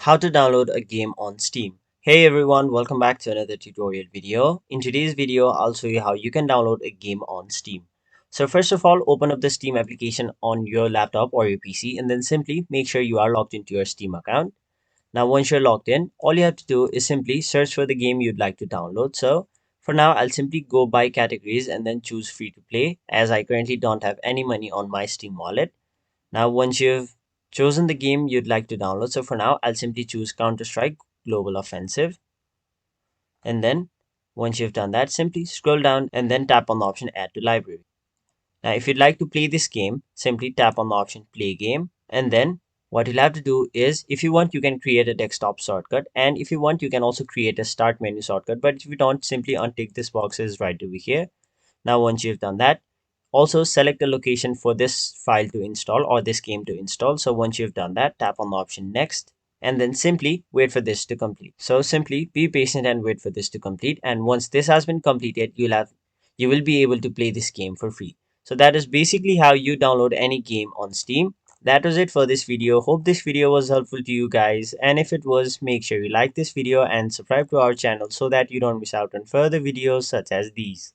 How to download a game on Steam. Hey everyone, welcome back to another tutorial video. In today's video, I'll show you how you can download a game on Steam. So first of all, open up the Steam application on your laptop or your PC and then simply make sure you are logged into your Steam account. Now once you're logged in, all you have to do is simply search for the game you'd like to download. So for now, I'll simply go by categories and then choose free to play as I currently don't have any money on my Steam wallet. Now, once you've chosen the game you'd like to download, so for now, I'll simply choose Counter-Strike Global Offensive. And then once you've done that, simply scroll down and then tap on the option Add to Library. Now, if you'd like to play this game, simply tap on the option Play Game. And then what you'll have to do is, if you want, you can create a desktop shortcut. And if you want, you can also create a Start menu shortcut. But if you don't, simply untick this boxes right over here. Now, once you've done that, also select the location for this file to install or this game to install. So once you've done that, tap on the option next and then simply wait for this to complete. So simply be patient and wait for this to complete. And once this has been completed, you will be able to play this game for free. So that is basically how you download any game on Steam. That was it for this video. Hope this video was helpful to you guys. And if it was, make sure you like this video and subscribe to our channel so that you don't miss out on further videos such as these.